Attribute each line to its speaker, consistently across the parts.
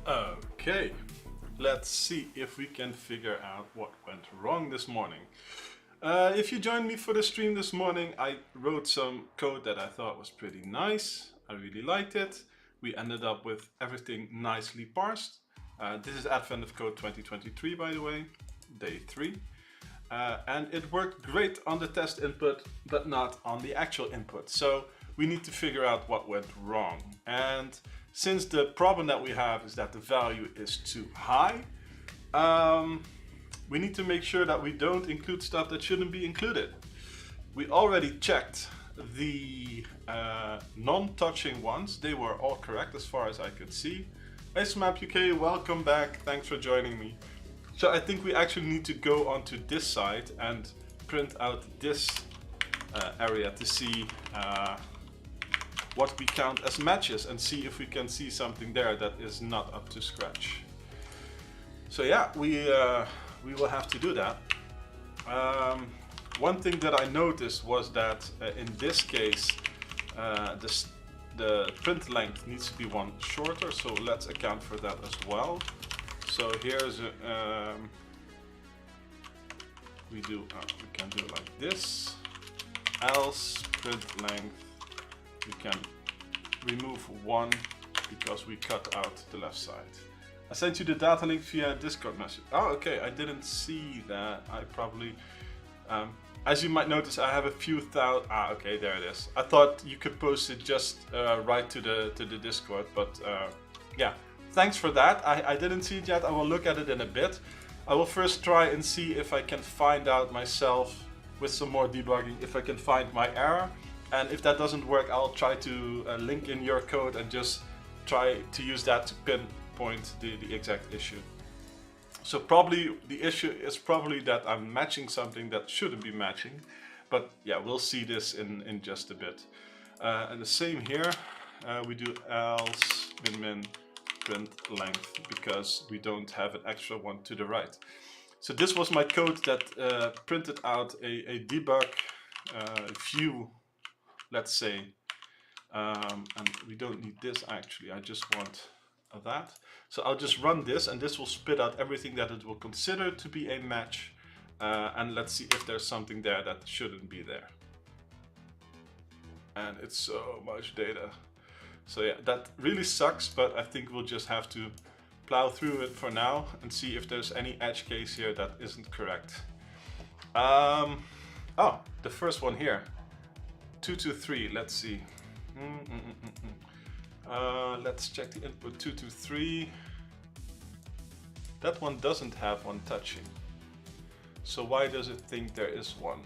Speaker 1: Okay, let's see if we can figure out what went wrong this morning. If you joined me for the stream this morning, I wrote some code that I thought was pretty nice. I really liked it. We ended up with everything nicely parsed. This is Advent of Code 2023, by the way, day 3. And it worked great on the test input, but not on the actual input. So we need to figure out what went wrong. And since the problem that we have is that the value is too high, we need to make sure that we don't include stuff that shouldn't be included. We already checked the non-touching ones. They were all correct as far as I could see. Hey Smap UK, welcome back. Thanks for joining me. So I think we actually need to go onto this side and print out this area to see what we count as matches and see if we can see something there that is not up to scratch. So yeah, we will have to do that. One thing that I noticed was that in this case the print length needs to be one shorter, so let's account for that as well. So here's we can do it like this. Else print length, we can remove one because we cut out the left side. I sent you the data link via Discord message. Oh, okay, I didn't see that. I probably, as you might notice, I have a few thousand. Ah, okay, there it is. I thought you could post it just right to the Discord, but yeah. Thanks for that. I didn't see it yet. I will look at it in a bit. I will first try and see if I can find out myself with some more debugging, if I can find my error. And if that doesn't work, I'll try to link in your code and just try to use that to pinpoint the exact issue. So probably the issue is probably that I'm matching something that shouldn't be matching. But yeah, we'll see this in just a bit. And the same here. We do else min print length because we don't have an extra one to the right. So this was my code that printed out a debug view, let's say, and we don't need this actually. I just want that. So I'll just run this and this will spit out everything that it will consider to be a match, and let's see if there's something there that shouldn't be there. And it's so much data. So yeah, that really sucks, but I think we'll just have to plow through it for now and see if there's any edge case here that isn't correct. Oh, the first one here. 223, let's see. Let's check the input 223. That one doesn't have one touching. So why does it think there is one?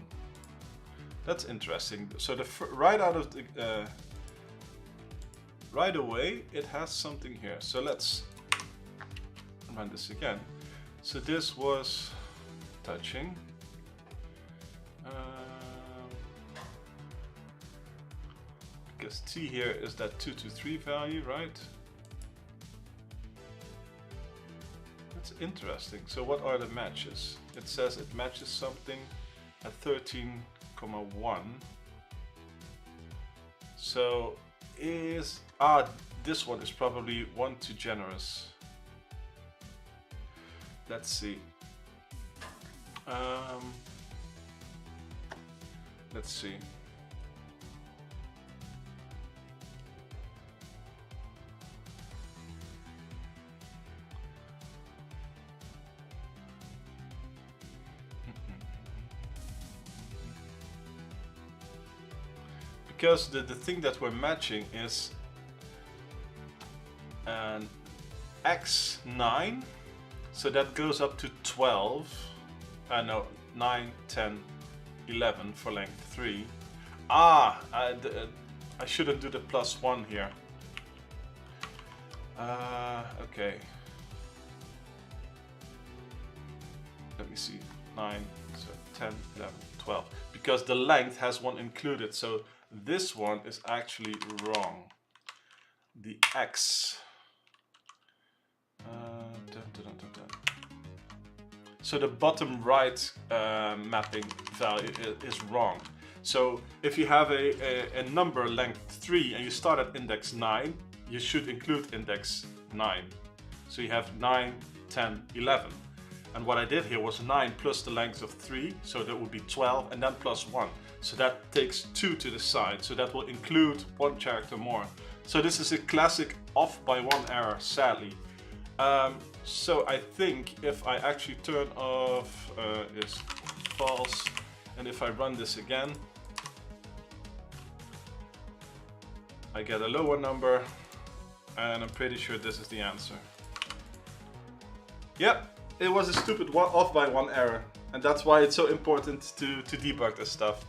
Speaker 1: That's interesting. So right out of the right away, it has something here. So let's run this again. So this was touching. Because T here is that 223 value, right? That's interesting. So what are the matches? It says it matches something at 13,1. So this one is probably one too generous. Let's see. Let's see. Because the thing that we're matching is an x9, so that goes up to 12, no, 9, 10, 11 for length 3. I shouldn't do the +1 here. Okay. Let me see, 9, so 10, 11, 12. Because the length has one included, so this one is actually wrong. The X. So the bottom right mapping value is wrong. So if you have a number length 3 and you start at index 9, you should include index 9. So you have 9, 10, 11. And what I did here was 9 plus the length of 3, so that would be 12, and then plus 1. So that takes 2 to the side, so that will include 1 character more. So this is a classic off by 1 error, sadly. So I think if I actually turn off is false, and if I run this again, I get a lower number, and I'm pretty sure this is the answer. Yep. It was a stupid off by 1 error, and that's why it's so important to debug this stuff.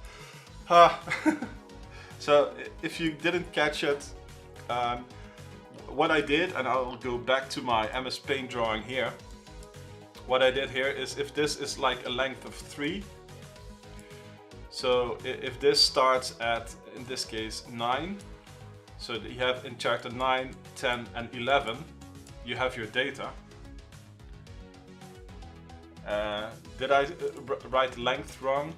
Speaker 1: So if you didn't catch it, what I did, and I'll go back to my MS Paint drawing here. What I did here is, if this is like a length of 3, so if this starts at, in this case, 9, so you have in character 9, 10 and 11, you have your data. Did I write length wrong?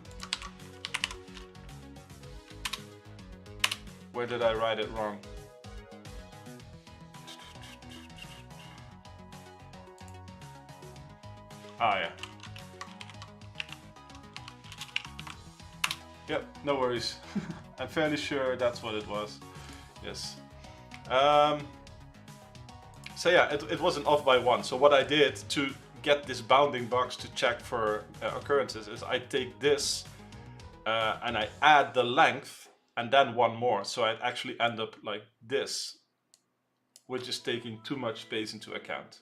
Speaker 1: Where did I write it wrong? Ah, yeah. Yep, no worries. I'm fairly sure that's what it was. Yes. So yeah, it wasn't off by 1. So what I did to get this bounding box to check for occurrences is I take this and I add the length and then 1 more, so I actually end up like this, which is taking too much space into account.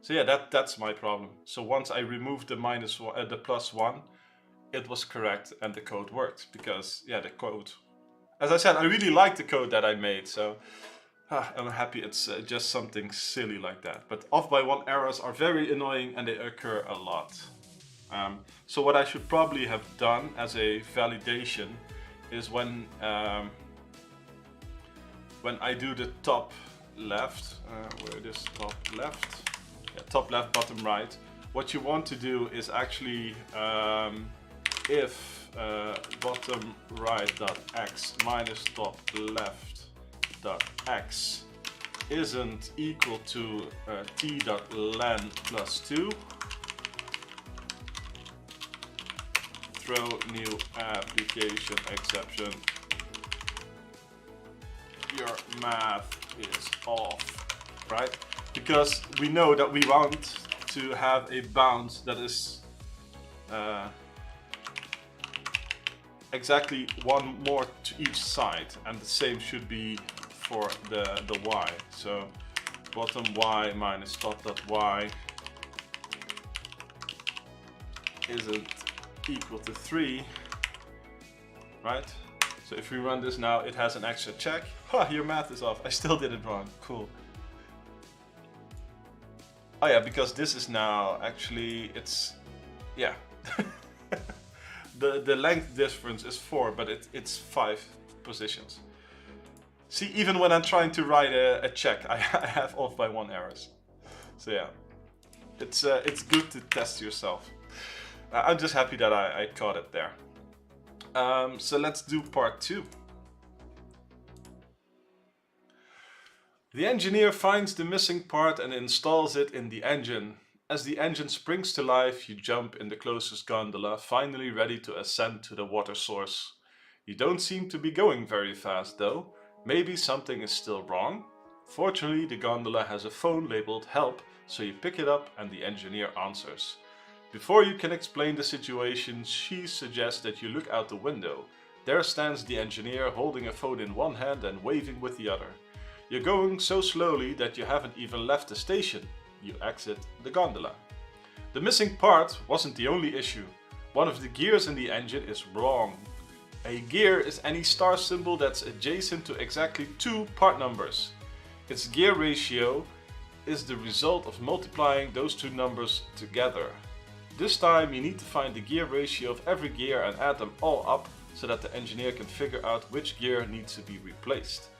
Speaker 1: So yeah, that's my problem. So once I removed the the plus 1, it was correct and the code worked, because yeah, the code, as I said, I really like the code that I made, so I'm happy it's just something silly like that. But off by 1 errors are very annoying, and they occur a lot. So what I should probably have done as a validation is when I do the top left, where it is top left, yeah, top left, bottom right, what you want to do is actually if bottom right dot x minus top left dot x isn't equal to t.len plus 2, throw new application exception, your math is off, right? Because we know that we want to have a bound that is exactly 1 more to each side, and the same should be for the y. So bottom y minus top dot y isn't equal to 3, right? So if we run this now, it has an extra check. Ha, your math is off. I still did it wrong. Cool. Oh yeah, because this is now actually, it's, yeah. the length difference is 4, but it's 5 positions. See, even when I'm trying to write a check, I have off by 1 errors. So yeah, it's good to test yourself. I'm just happy that I caught it there. So let's do part 2. The engineer finds the missing part and installs it in the engine. As the engine springs to life, you jump in the closest gondola, finally ready to ascend to the water source. You don't seem to be going very fast though. Maybe something is still wrong? Fortunately, the gondola has a phone labeled help, so you pick it up and the engineer answers. Before you can explain the situation, she suggests that you look out the window. There stands the engineer holding a phone in one hand and waving with the other. You're going so slowly that you haven't even left the station. You exit the gondola. The missing part wasn't the only issue. One of the gears in the engine is wrong. A gear is any star symbol that's adjacent to exactly 2 part numbers. Its gear ratio is the result of multiplying those 2 numbers together. This time you need to find the gear ratio of every gear and add them all up so that the engineer can figure out which gear needs to be replaced.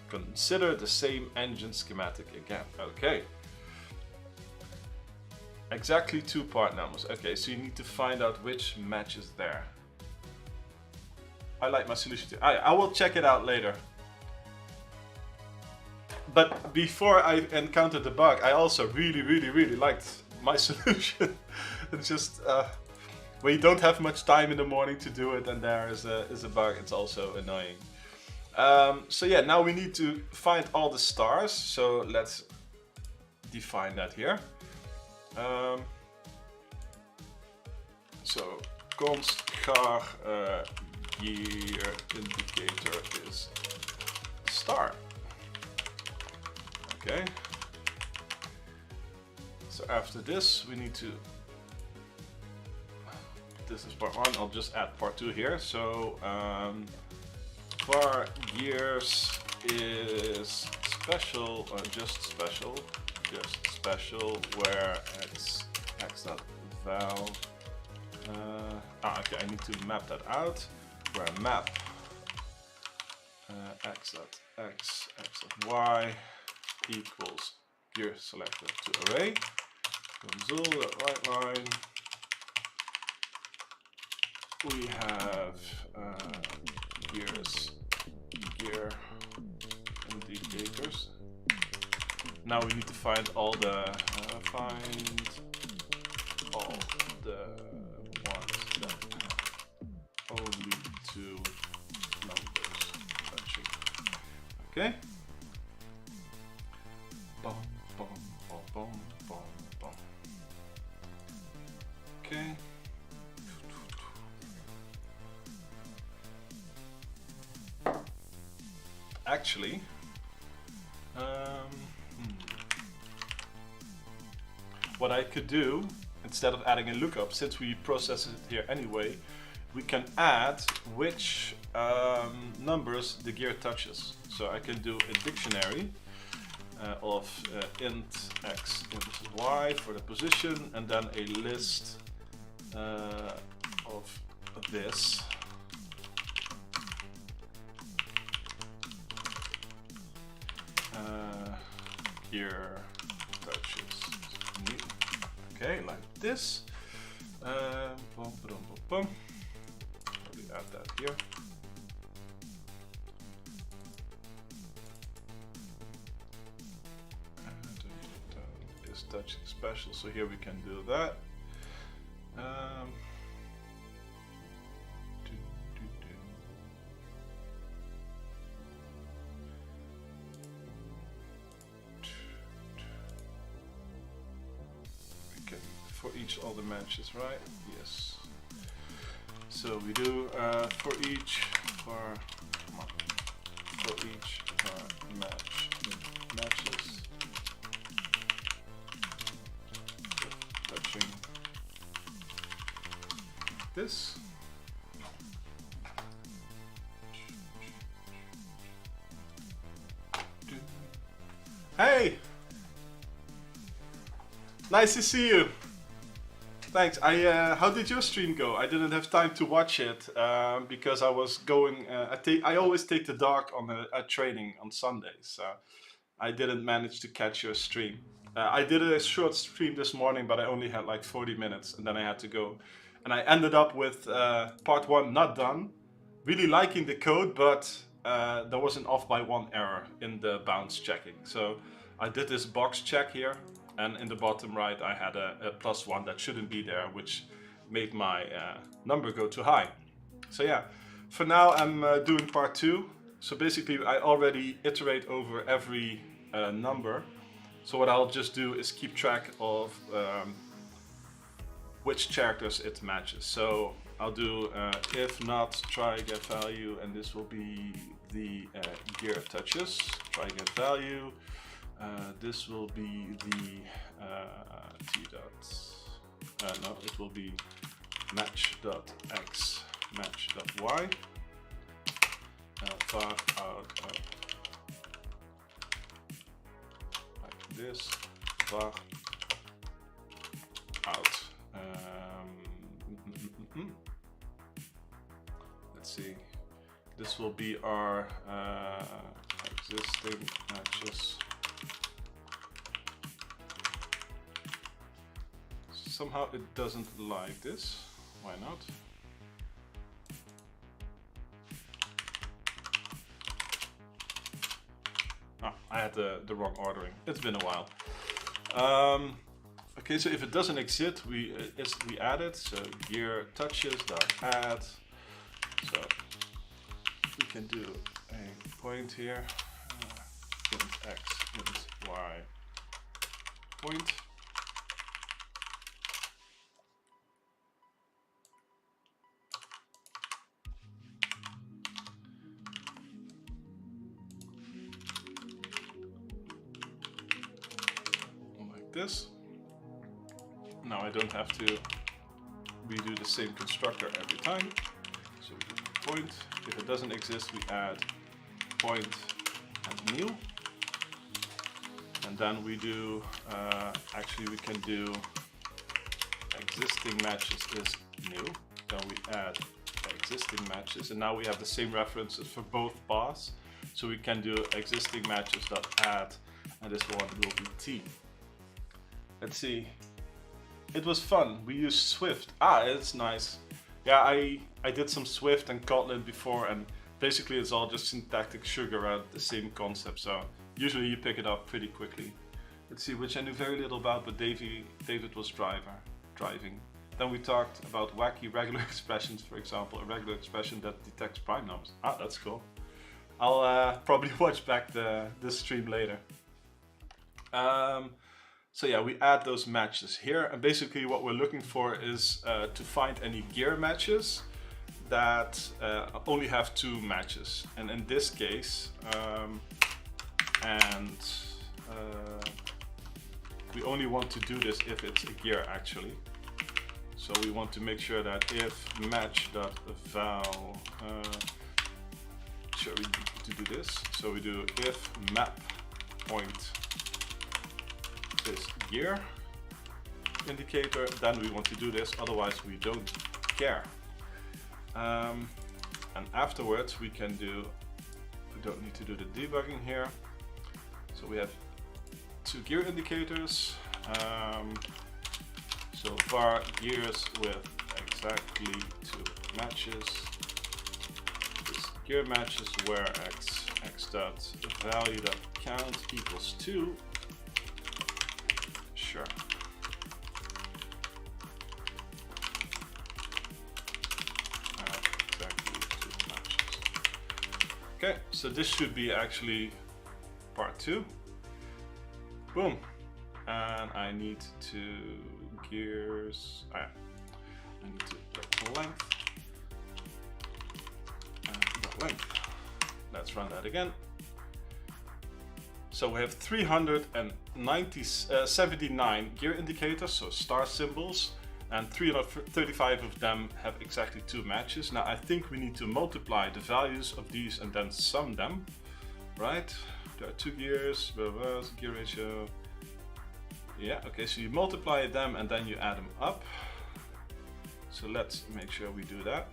Speaker 1: Consider the same engine schematic again. Okay. Exactly 2 part numbers. Okay, so you need to find out which matches there. I like my solution too. I will check it out later. but before I encountered the bug, I also really liked my solution. It's just when you don't have much time in the morning to do it, and there is a bug, it's also annoying. So yeah, now we need to find all the stars. So let's define that here. So const char gear indicator is star. Okay. So after this, we need to. This is part 1. I'll just add part 2 here. So var gears is special, or just special, where x dot val. Okay, I need to map that out. Where map x dot dot y equals gear selector to array. Console right line. We have gear indicators. Now we need to find all the ones that have only 2 numbers touching. Okay. Bum, bum, bum, bum, bum, bum. Okay. Actually, what I could do, instead of adding a lookup, since we process it here anyway, we can add which numbers the gear touches. So I can do a dictionary of int x, int y for the position, and then a list of this. Gear touches new. Okay, like this. Let me add that here. Is touching special, so here we can do that. For each all the matches, right? Yes. So we do for each matches touching this. Hey! Nice to see you. Thanks. How did your stream go? I didn't have time to watch it because I was going. I always take the dog on a training on Sundays, so I didn't manage to catch your stream. I did a short stream this morning, but I only had like 40 minutes, and then I had to go. And I ended up with part 1 not done. Really liking the code, but there was an off by 1 error in the bounce checking. So I did this box check here. And in the bottom right, I had a +1 that shouldn't be there, which made my number go too high. So yeah, for now I'm doing part 2. So basically I already iterate over every number. So what I'll just do is keep track of which characters it matches. So I'll do if not try get value, and this will be the gear touches, try get value. This will be the t dot, no, it will be match dot x, match dot y, var out like this, var out. Let's see, this will be our existing matches. Somehow it doesn't like this. Why not? I had the wrong ordering. It's been a while. Okay, so if it doesn't exist, we add it. So gear touches dot add. So we can do a point here. Int x, int y, point. Like this. Now I don't have to redo the same constructor every time. So we do point. If it doesn't exist, we add point and new. And then we do, actually we can do existing matches is new. Then we add existing matches. And now we have the same references for both paths. So we can do existing matches.add, and this one will be T. Let's see. It was fun. We used Swift. It's nice. Yeah, I did some Swift and Kotlin before, and basically it's all just syntactic sugar around the same concept. So usually you pick it up pretty quickly. Let's see, which I knew very little about, but David was driving. Then we talked about wacky regular expressions, for example, a regular expression that detects prime numbers. That's cool. I'll probably watch back this stream later. So yeah, we add those matches here, and basically what we're looking for is to find any gear matches that only have 2 matches. And in this case, we only want to do this if it's a gear actually. So we want to make sure that if match.val, sure we need to do this. So we do if map point is gear indicator, then we want to do this, otherwise we don't care. And afterwards we can do, we don't need to do the debugging here. So we have 2 gear indicators. So var gears with exactly 2 matches. This gear matches where x dot value dot count equals 2. Sure. Exactly 2 matches. Okay, so this should be actually part 2. Boom. And I need to gears. I need to put length. And the length. Let's run that again. So we have 379 gear indicators, so star symbols, and 335 of them have exactly 2 matches. Now I think we need to multiply the values of these and then sum them, right? There are 2 gears, blah, blah, blah, gear ratio. Yeah, okay, so you multiply them and then you add them up. So let's make sure we do that.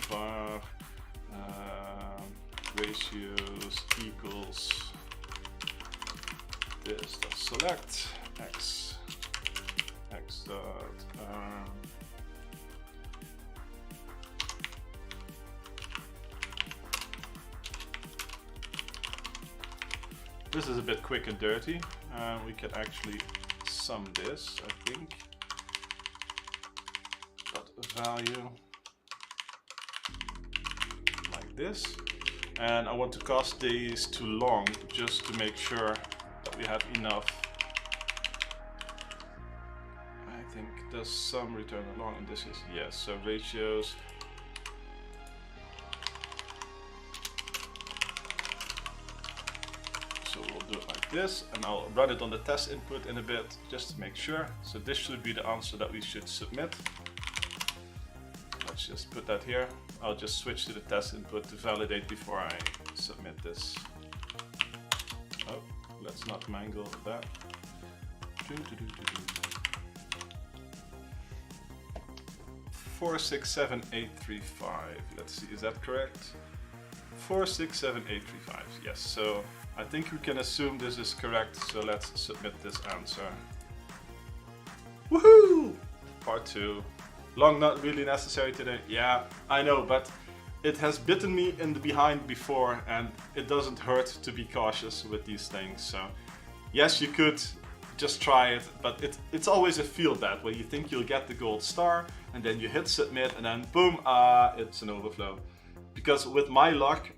Speaker 1: Var ratios equals this dot select x dot this is a bit quick and dirty. We can actually sum this, I think. Dot value like this. And I want to cast these to long just to make sure that we have enough. I think does some return a long, and this is yes. So ratios. So we'll do it like this, and I'll run it on the test input in a bit just to make sure. So this should be the answer that we should submit. Let's just put that here. I'll just switch to the test input to validate before I submit this. Oh, let's not mangle that. 467835. Let's see, is that correct? 467835. Yes, so I think we can assume this is correct, so let's submit this answer. Woohoo! Part 2. Long not really necessary today. Yeah, I know, but it has bitten me in the behind before, and it doesn't hurt to be cautious with these things. So yes, you could just try it, but it's always a feel bad where you think you'll get the gold star, and then you hit submit, and then boom, it's an overflow. Because with my luck,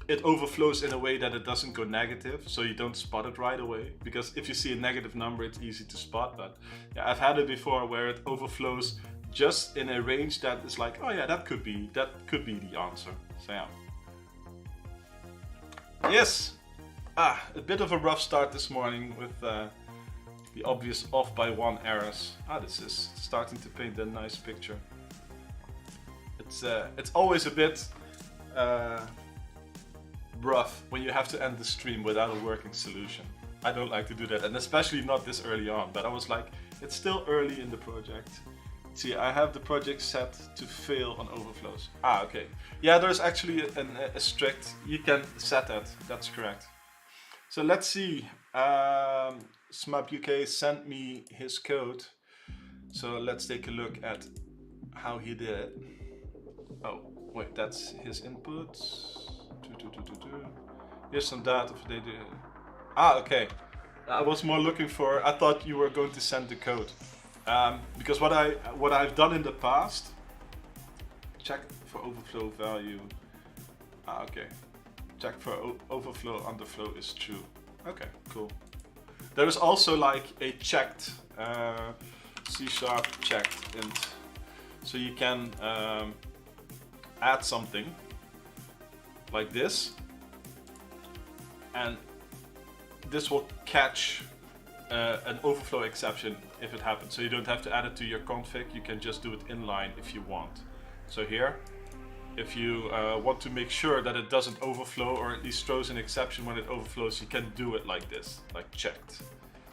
Speaker 1: it overflows in a way that it doesn't go negative, so you don't spot it right away. Because if you see a negative number, it's easy to spot. But yeah, I've had it before where it overflows just in a range that is like, oh yeah, that could be the answer. So yeah. Yes, a bit of a rough start this morning with the obvious off by 1 errors. This is starting to paint a nice picture. It's always a bit rough when you have to end the stream without a working solution. I don't like to do that, and especially not this early on, but I was like, it's still early in the project. See, I have the project set to fail on overflows. Okay. Yeah, there's actually a strict, you can set that, that's correct. So let's see, Smap UK sent me his code. So let's take a look at how he did it. Oh, wait, that's his inputs. Here's some data for they do. Okay. I was more looking for, I thought you were going to send the code. Because what I've done in the past, check for overflow value. Okay. Check for overflow, underflow is true. Okay, cool. There is also like a checked, C# checked int. So you can add something like this, and this will catch an overflow exception if it happens. So you don't have to add it to your config, you can just do it inline if you want. So here, if you want to make sure that it doesn't overflow, or at least throws an exception when it overflows, you can do it like this, like checked.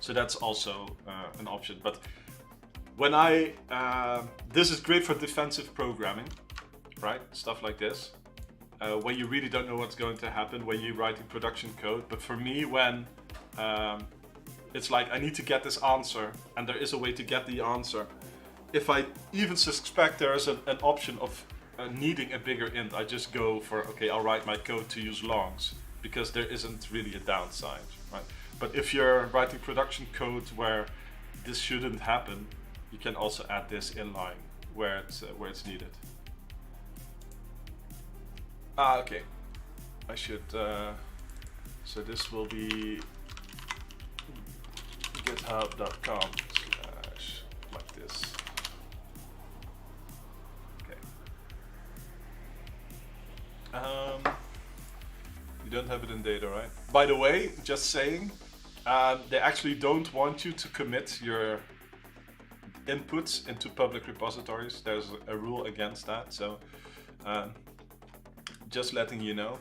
Speaker 1: So that's also an option. But when this is great for defensive programming, right? Stuff like this. When you really don't know what's going to happen when you're writing production code. But for me, when it's like I need to get this answer, and there is a way to get the answer. If I even suspect there is an option of needing a bigger int, I just go for, okay, I'll write my code to use longs, because there isn't really a downside, right? But if you're writing production code where this shouldn't happen, you can also add this inline where it's needed. Okay. I should. So this will be github.com/ like this. Okay. You don't have it in data, right? By the way, just saying, they actually don't want you to commit your inputs into public repositories. There's a rule against that, so just letting you know.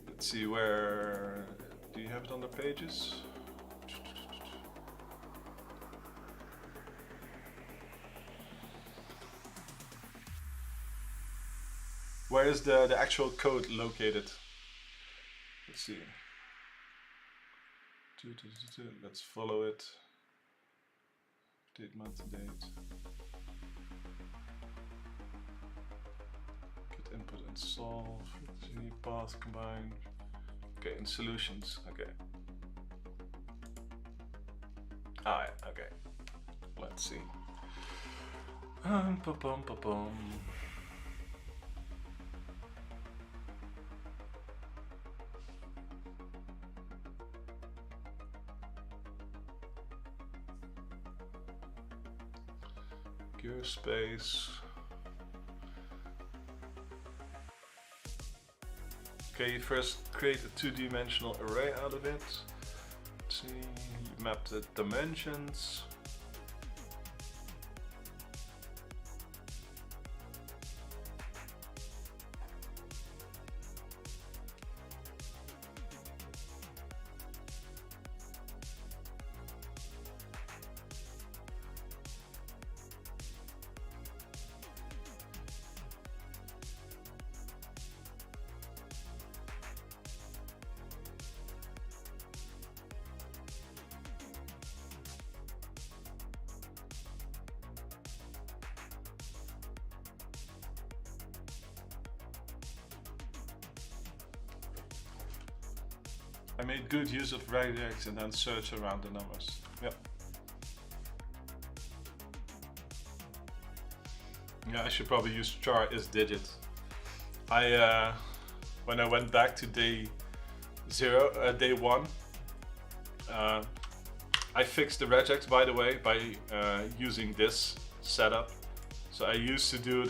Speaker 1: Let's see, where do you have it on the pages? Where is the actual code located? Let's see. Let's follow it. Date, month, date. Get input and solve. Let's see, path, combine. Okay, in solutions. Okay. Ah, yeah, okay. Let's see. Gear space. Okay, you first create a two-dimensional array out of it. Let's see, you map the dimensions. I made good use of regex and then search around the numbers. Yep. Yeah, I should probably use char is digit. When I went back to day 1, I fixed the regex, by the way, by using this setup. So I used to do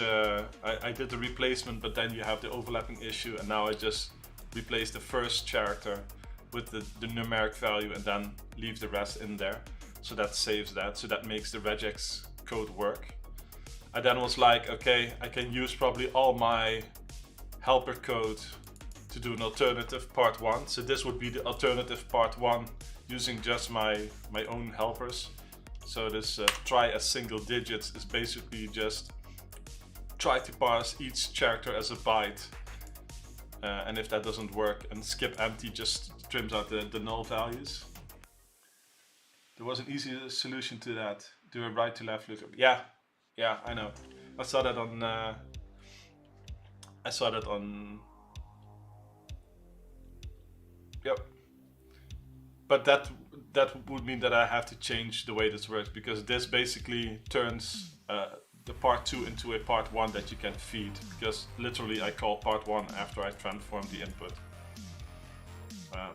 Speaker 1: I did the replacement, but then you have the overlapping issue, and now I just replace the first character with the numeric value and then leave the rest in there. So that saves that, so that makes the regex code work. I then was like, okay, I can use probably all my helper code to do an alternative part 1. So this would be the alternative part 1 using just my own helpers. So this try as single digits is basically just try to parse each character as a byte. And if that doesn't work, and skip empty just trims out the null values. There was an easy solution to that. Do a right to left lookup. Yeah, I know. I saw that on. Yep. But that would mean that I have to change the way this works, because this basically turns the part 2 into a part 1 that you can feed, because literally I call part 1 after I transform the input.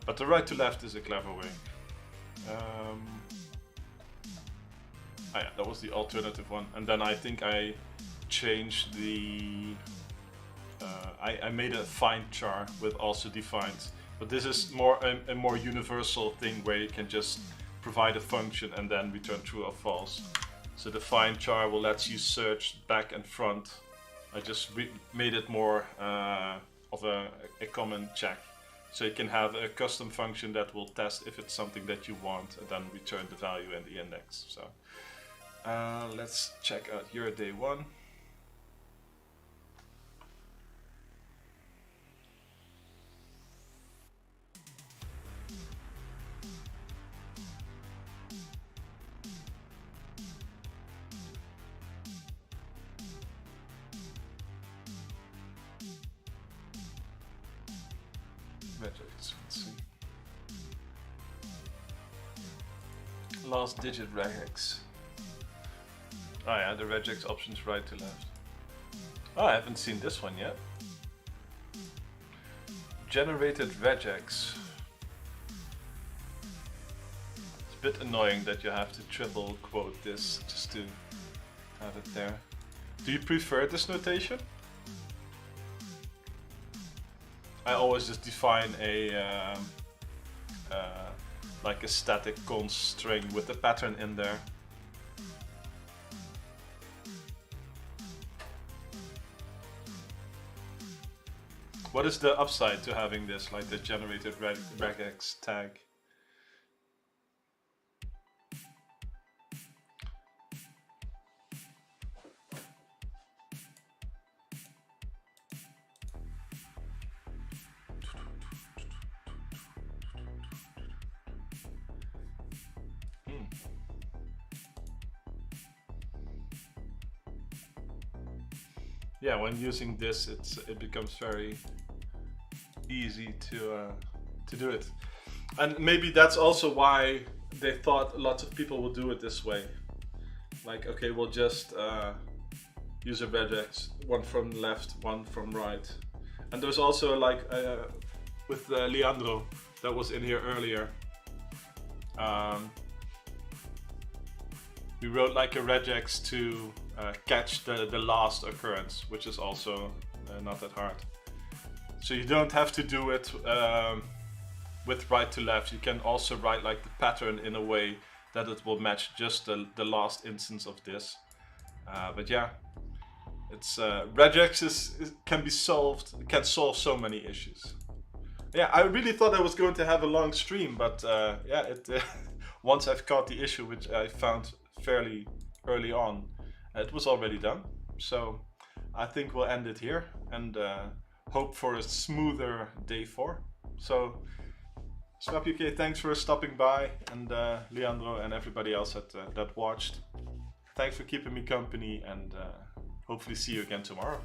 Speaker 1: But the right to left is a clever way. Yeah, that was the alternative one. And then I think I changed the... I made a find char with also defined. But this is more a more universal thing where you can just provide a function and then return true or false. So the find char will let you search back and front. I just made it more of a common check. So you can have a custom function that will test if it's something that you want and then return the value in the index. So let's check out your day 1. Let's see. Last digit regex. Oh yeah, the regex options right to left. Oh, I haven't seen this one yet. Generated regex. It's a bit annoying that you have to triple quote this just to have it there. Do you prefer this notation? I always just define a like a static const string with a pattern in there. What is the upside to having this, like the generated regex tag? Yeah, when using this, it becomes very easy to do it, and maybe that's also why they thought lots of people will do it this way. Like, okay, we'll just use a regex, one from left, one from right, and there's also like with Leandro that was in here earlier. We wrote like a regex to catch the last occurrence, which is also not that hard. So you don't have to do it with right to left. You can also write like the pattern in a way that it will match just the last instance of this. But yeah, it's regex can solve so many issues. Yeah, I really thought I was going to have a long stream, but yeah, once I've caught the issue, which I found fairly early on, it was already done. So I think we'll end it here and hope for a smoother day 4. So Swap UK, thanks for stopping by, and Leandro and everybody else that watched. Thanks for keeping me company, and hopefully see you again tomorrow.